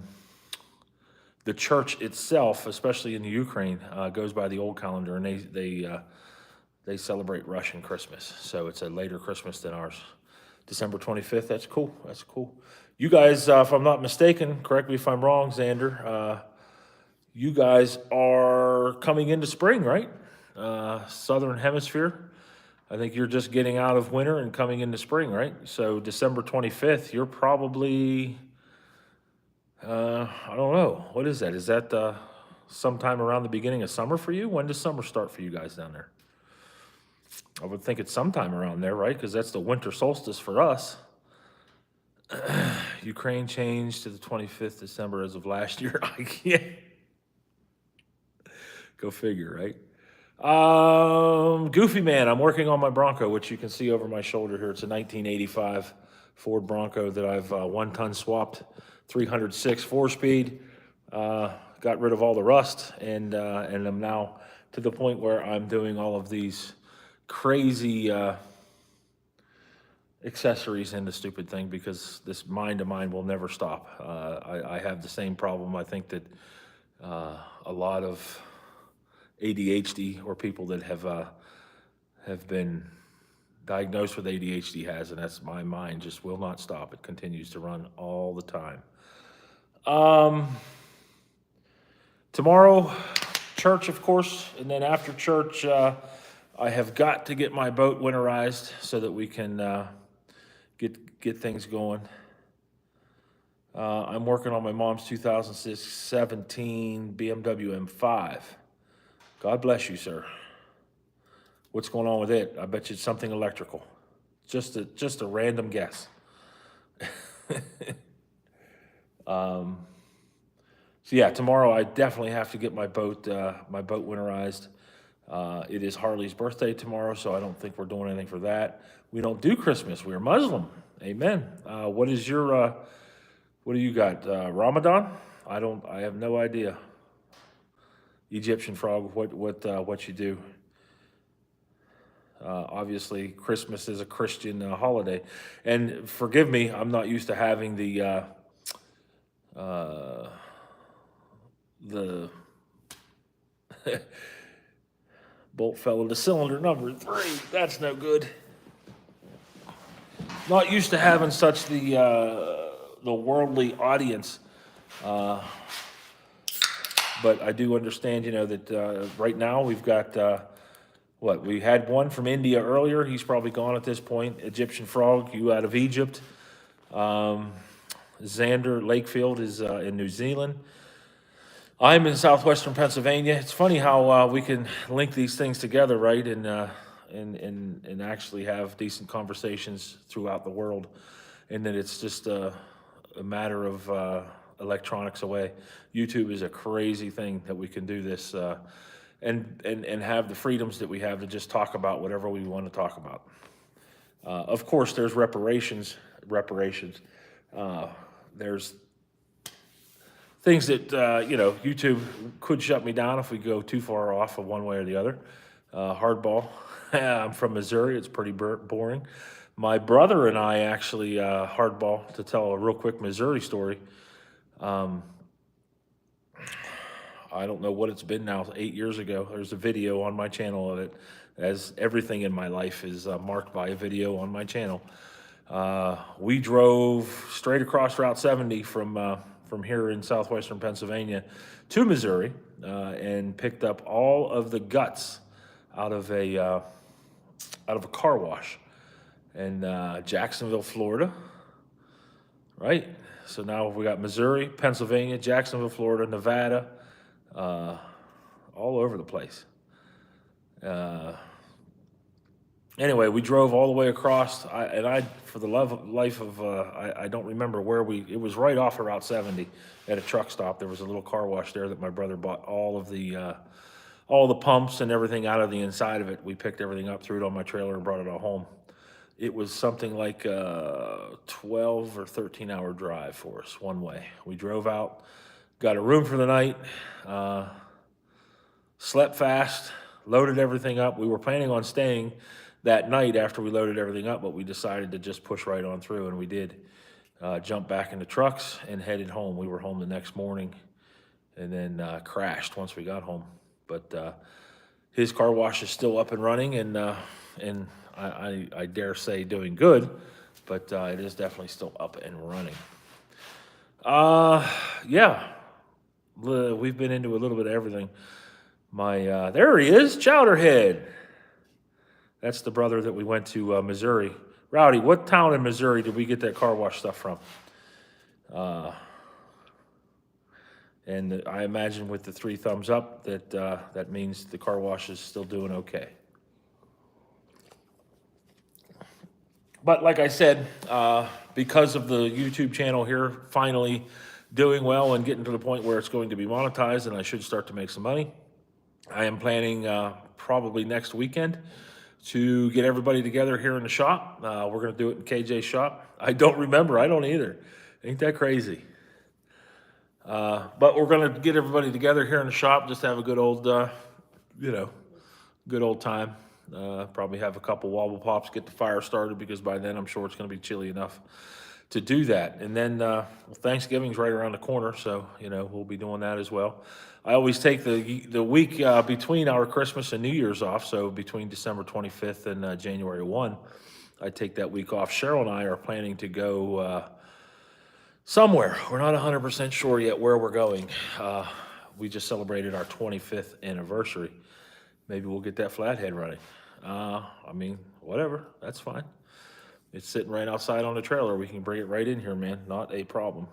church itself, especially in the Ukraine, goes by the old calendar, and they celebrate Russian Christmas. So it's a later Christmas than ours. December 25th, that's cool. That's cool. You guys, if I'm not mistaken, correct me if I'm wrong, Xander, you guys are coming into spring, right? Southern Hemisphere. I think you're just getting out of winter and coming into spring, right? So December 25th, you're probably, I don't know. What is that? Is that sometime around the beginning of summer for you? When does summer start for you guys down there? I would think it's sometime around there, right? Because that's the winter solstice for us. Ukraine changed to the 25th December as of last year. I can't. Go figure, right? Goofy Man, I'm working on my Bronco, which you can see over my shoulder here. It's a 1985 Ford Bronco that I've 1-ton swapped, 306 4-speed. Got rid of all the rust, and I'm now to the point where I'm doing all of these crazy accessories in the stupid thing because this mind of mine will never stop. I have the same problem. I think that a lot of ADHD or people that have been diagnosed with ADHD has, and that's my mind just will not stop. It continues to run all the time. Tomorrow, church, of course, and then after church, I have got to get my boat winterized so that we can get things going. I'm working on my mom's 2017 BMW M5. God bless you, sir. What's going on with it? I bet you it's something electrical. Just a random guess. So yeah, tomorrow I definitely have to get my boat winterized. It is Harley's birthday tomorrow, so I don't think we're doing anything for that. We don't do Christmas. We're Muslim. Amen. What is your what do you got? Ramadan? I have no idea. Egyptian frog, what you do? Obviously, Christmas is a Christian holiday, and forgive me, I'm not used to having the bolt fell into cylinder number 3. That's no good. Not used to having such the the worldly audience. But I do understand, that right now we've got, we had one from India earlier. He's probably gone at this point. Egyptian Frog, you out of Egypt. Xander Lakefield is in New Zealand. I'm in southwestern Pennsylvania. It's funny how we can link these things together, right? And actually have decent conversations throughout the world. And that it's just a matter of electronics away. YouTube is a crazy thing that we can do this and have the freedoms that we have to just talk about whatever we want to talk about. Of course, there's reparations. There's things that, YouTube could shut me down if we go too far off of one way or the other. Hardball. I'm from Missouri. It's pretty boring. My brother and I actually, hardball, to tell a real quick Missouri story. I don't know what it's been now, 8 years ago. There's a video on my channel of it, as everything in my life is marked by a video on my channel. We drove straight across Route 70 from here in southwestern Pennsylvania to Missouri and picked up all of the guts out of a car wash in Jacksonville, Florida. Right? So now we got Missouri, Pennsylvania, Jacksonville, Florida, Nevada, all over the place. Anyway, we drove all the way across, for the life of, I don't remember where it was right off of Route 70 at a truck stop. There was a little car wash there that my brother bought all the pumps and everything out of the inside of it. We picked everything up, threw it on my trailer, and brought it all home. It was something like a 12 or 13 hour drive for us one way. We drove out, got a room for the night, slept fast, loaded everything up. We were planning on staying that night after we loaded everything up, but we decided to just push right on through, and we did. Jump back in the trucks and headed home. We were home the next morning and then crashed once we got home. But his car wash is still up and running, and I dare say doing good, but it is definitely still up and running. Yeah, we've been into a little bit of everything. There he is, Chowderhead. That's the brother that we went to Missouri. Rowdy, what town in Missouri did we get that car wash stuff from? And I imagine with the 3 thumbs up that means the car wash is still doing okay. But like I said, because of the YouTube channel here finally doing well and getting to the point where it's going to be monetized and I should start to make some money, I am planning probably next weekend to get everybody together here in the shop. We're going to do it in KJ's shop. I don't remember. I don't either. Ain't that crazy? But we're going to get everybody together here in the shop, just have a good old, good old time. Probably have a couple wobble pops, get the fire started, because by then I'm sure it's going to be chilly enough to do that. And then Thanksgiving's right around the corner, so we'll be doing that as well. I always take the week between our Christmas and New Year's off, so between December 25th and January 1, I take that week off. Cheryl and I are planning to go somewhere. We're not 100% sure yet where we're going. We just celebrated our 25th anniversary. Maybe we'll get that flathead running. Whatever, that's fine. It's sitting right outside on the trailer. We can bring it right in here, man. Not a problem.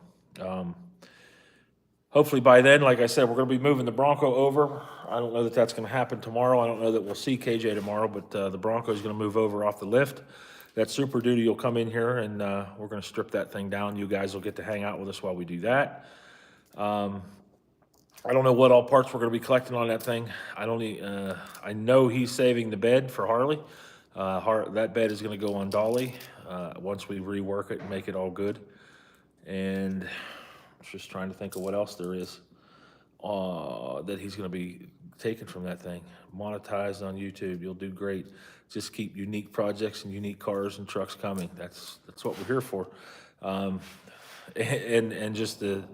Hopefully by then, like I said, we're going to be moving the Bronco over. I don't know that that's going to happen tomorrow. I don't know that we'll see KJ tomorrow, but the Bronco is going to move over off the lift. That Super Duty will come in here, and we're going to strip that thing down. You guys will get to hang out with us while we do that. I don't know what all parts we're going to be collecting on that thing. I know he's saving the bed for Harley. That bed is going to go on dolly once we rework it and make it all good. And just trying to think of what else there is that he's going to be taking from that thing. Monetized on YouTube. You'll do great. Just keep unique projects and unique cars and trucks coming. That's what we're here for. And just the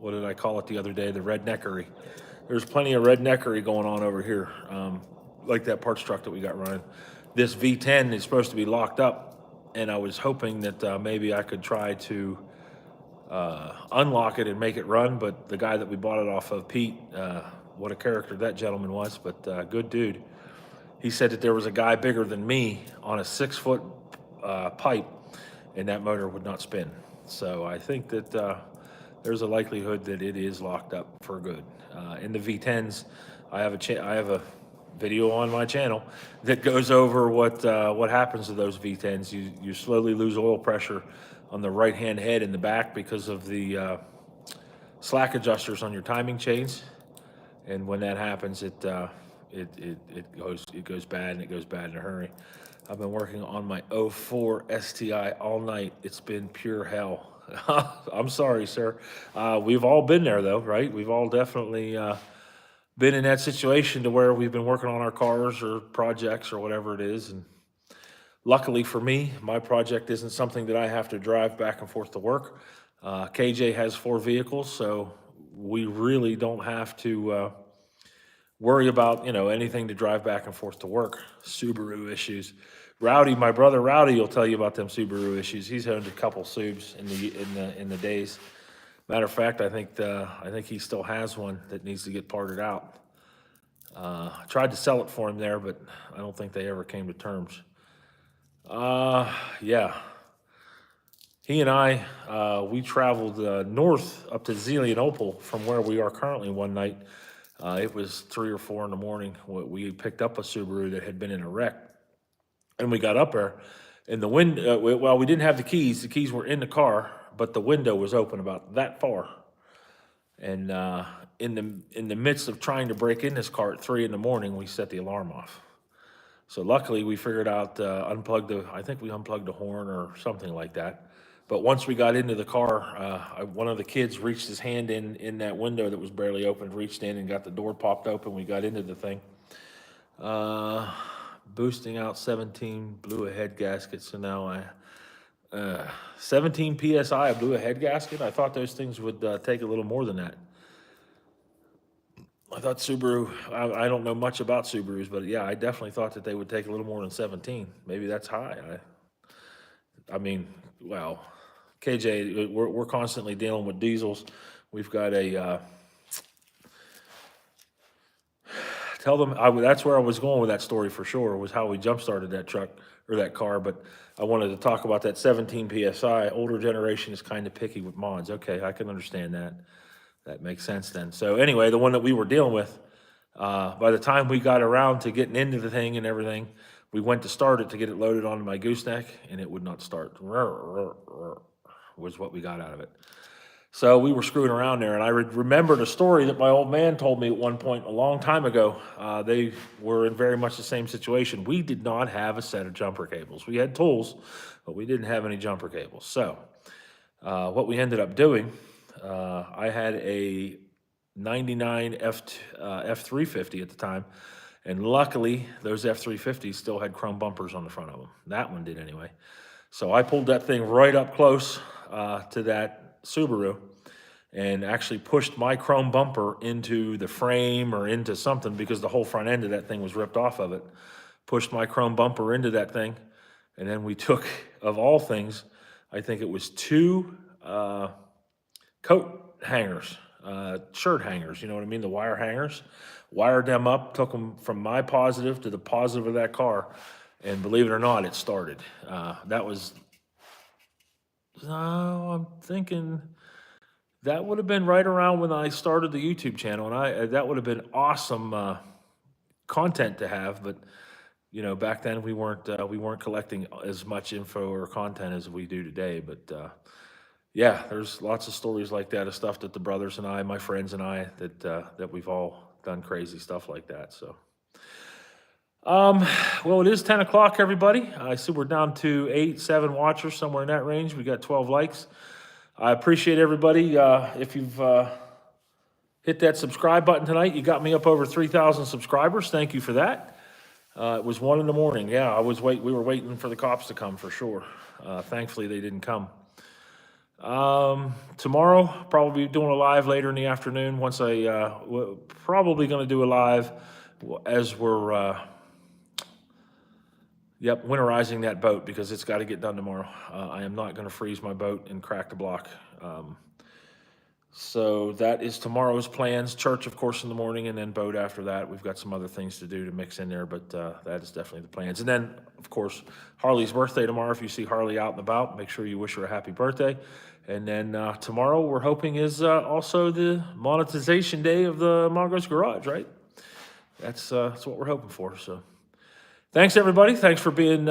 what did I call it the other day? The redneckery. There's plenty of redneckery going on over here, like that parts truck that we got running. This V10 is supposed to be locked up and I was hoping that maybe I could try to unlock it and make it run, but the guy that we bought it off of, Pete, what a character that gentleman was, but good dude. He said that there was a guy bigger than me on a 6-foot pipe, and that motor would not spin. So I think that there's a likelihood that it is locked up for good. In the V10s, I have a video on my channel that goes over what happens to those V10s. You slowly lose oil pressure on the right-hand head in the back because of the slack adjusters on your timing chains, and when that happens, it goes bad, and it goes bad in a hurry. I've been working on my 04 STI all night. It's been pure hell. I'm sorry, sir. We've all been there, though, right? We've all definitely been in that situation to where we've been working on our cars or projects or whatever it is. And luckily for me, my project isn't something that I have to drive back and forth to work. KJ has 4 vehicles, so we really don't have to worry about, anything to drive back and forth to work. Subaru issues. Rowdy, my brother Rowdy will tell you about them Subaru issues. He's owned a couple Subs in the days. Matter of fact, I think he still has one that needs to get parted out. I tried to sell it for him there, but I don't think they ever came to terms. Yeah. He and I, we traveled north up to Zelienople from where we are currently one night. It was 3 or 4 in the morning. We picked up a Subaru that had been in a wreck. And we got up there, and the window, we didn't have the keys. The keys were in the car, but the window was open about that far. And in the midst of trying to break in this car at 3 in the morning, we set the alarm off. So luckily, we figured out, I think we unplugged the horn or something like that. But once we got into the car, one of the kids reached his hand in that window that was barely open, reached in and got the door popped open. We got into the thing. Boosting out 17, blew a head gasket. So now 17 PSI, I blew a head gasket. I thought those things would take a little more than that. I thought Subaru, I don't know much about Subarus, but yeah, I definitely thought that they would take a little more than 17. Maybe that's high. I mean, well, KJ, we're constantly dealing with diesels. We've got a, tell them, that's where I was going with that story for sure, was how we jump-started that truck or that car, but I wanted to talk about that 17 PSI. Older generation is kind of picky with mods. Okay, I can understand that. That makes sense then. So anyway, the one that we were dealing with, by the time we got around to getting into the thing and everything, we went to start it to get it loaded onto my gooseneck, and it would not start. Was what we got out of it. So we were screwing around there, and I remembered a story that my old man told me at one point a long time ago. They were in very much the same situation. We did not have a set of jumper cables. We had tools, but we didn't have any jumper cables. So what we ended up doing, I had a 99 F350 at the time, and luckily those F350s still had chrome bumpers on the front of them. That one did anyway. So I pulled that thing right up close to that Subaru and actually pushed my chrome bumper into the frame or into something because the whole front end of that thing was ripped off of it. Pushed my chrome bumper into that thing, and then we took, of all things, I think it was 2 coat hangers, shirt hangers, you know what I mean, the wire hangers. Wired them up, took them from my positive to the positive of that car, and believe it or not, it started. That was, I'm thinking that would have been right around when I started the YouTube channel, and that would have been awesome content to have. But back then we weren't collecting as much info or content as we do today. But yeah, there's lots of stories like that of stuff that the brothers and I, my friends and I, that we've all done crazy stuff like that. So. Well, it is 10 o'clock, everybody. I see we're down to 8, 7 watchers, somewhere in that range. We got 12 likes. I appreciate everybody. If you've hit that subscribe button tonight, you got me up over 3,000 subscribers. Thank you for that. It was 1 in the morning. Yeah, we were waiting for the cops to come for sure. Thankfully, they didn't come. Tomorrow, probably doing a live later in the afternoon. Once we're probably going to do a live as we're Yep, winterizing that boat because it's got to get done tomorrow. I am not going to freeze my boat and crack the block. So that is tomorrow's plans. Church, of course, in the morning, and then boat after that. We've got some other things to do to mix in there, but that is definitely the plans. And then, of course, Harley's birthday tomorrow. If you see Harley out and about, make sure you wish her a happy birthday. And then tomorrow, we're hoping is also the monetization day of the Mongo's Garage, right? That's what we're hoping for. So thanks, everybody. Thanks for being...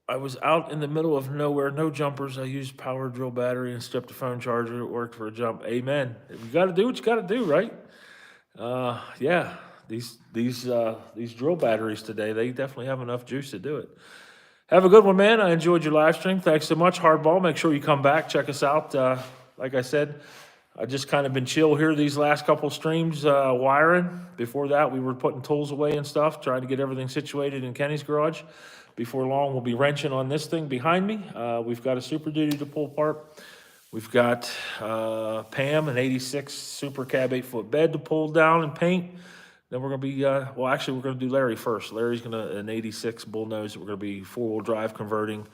I was out in the middle of nowhere, no jumpers. I used power drill battery and stripped a phone charger. It worked for a jump. Amen. You got to do what you got to do, right? Yeah, these drill batteries today, they definitely have enough juice to do it. Have a good one, man. I enjoyed your live stream. Thanks so much, Hardball. Make sure you come back, check us out. Like I said, I just kind of been chill here these last couple streams, wiring. Before that, we were putting tools away and stuff, trying to get everything situated in Kenny's garage. Before long, we'll be wrenching on this thing behind me. We've got a Super Duty to pull apart. We've got Pam, an 86 Super Cab 8-foot bed to pull down and paint. Then we're going to be, well, actually, we're going to do Larry first. Larry's going to, an 86 bullnose, we're going to be four-wheel drive converting,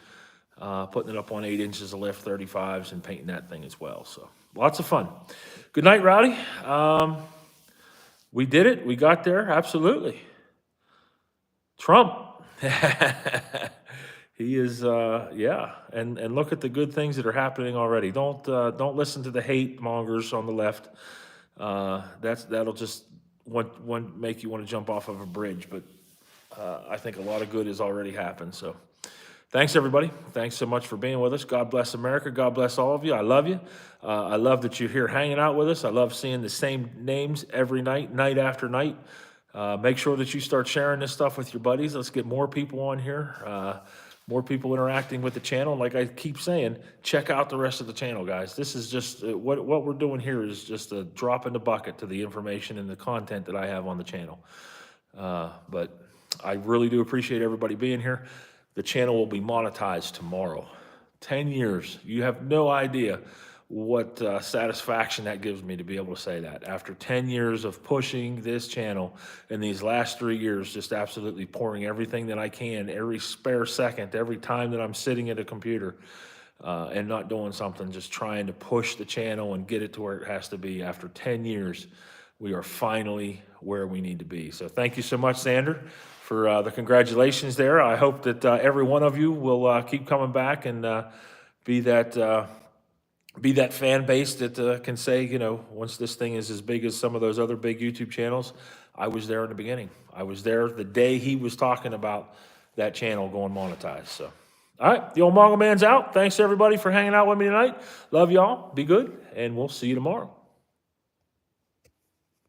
putting it up on 8 inches of lift, 35s, and painting that thing as well. So lots of fun. Good night, Rowdy. We did it. We got there. Absolutely. Trump. He is, yeah, and look at the good things that are happening already. Don't listen to the hate mongers on the left. That'll just make you want to jump off of a bridge. But I think a lot of good has already happened. So thanks, everybody. Thanks so much for being with us. God bless America. God bless all of you. I love you. I love that you're here hanging out with us. I love seeing the same names every night, night after night. Make sure that you start sharing this stuff with your buddies. Let's get more people on here, more people interacting with the channel. Like I keep saying, check out the rest of the channel, guys. This is just, what we're doing here is just a drop in the bucket to the information and the content that I have on the channel. But I really do appreciate everybody being here. The channel will be monetized tomorrow. 10 years. You have no idea what satisfaction that gives me to be able to say that. After 10 years of pushing this channel, in these last 3 years, just absolutely pouring everything that I can, every spare second, every time that I'm sitting at a computer and not doing something, just trying to push the channel and get it to where it has to be. After 10 years, we are finally where we need to be. So thank you so much, Sander, for the congratulations there. I hope that every one of you will keep coming back and be that fan base that can say, you know, once this thing is as big as some of those other big YouTube channels, I was there in the beginning. I was there the day he was talking about that channel going monetized. So, all right, the old Mongo Man's out. Thanks, everybody, for hanging out with me tonight. Love y'all. Be good, and we'll see you tomorrow.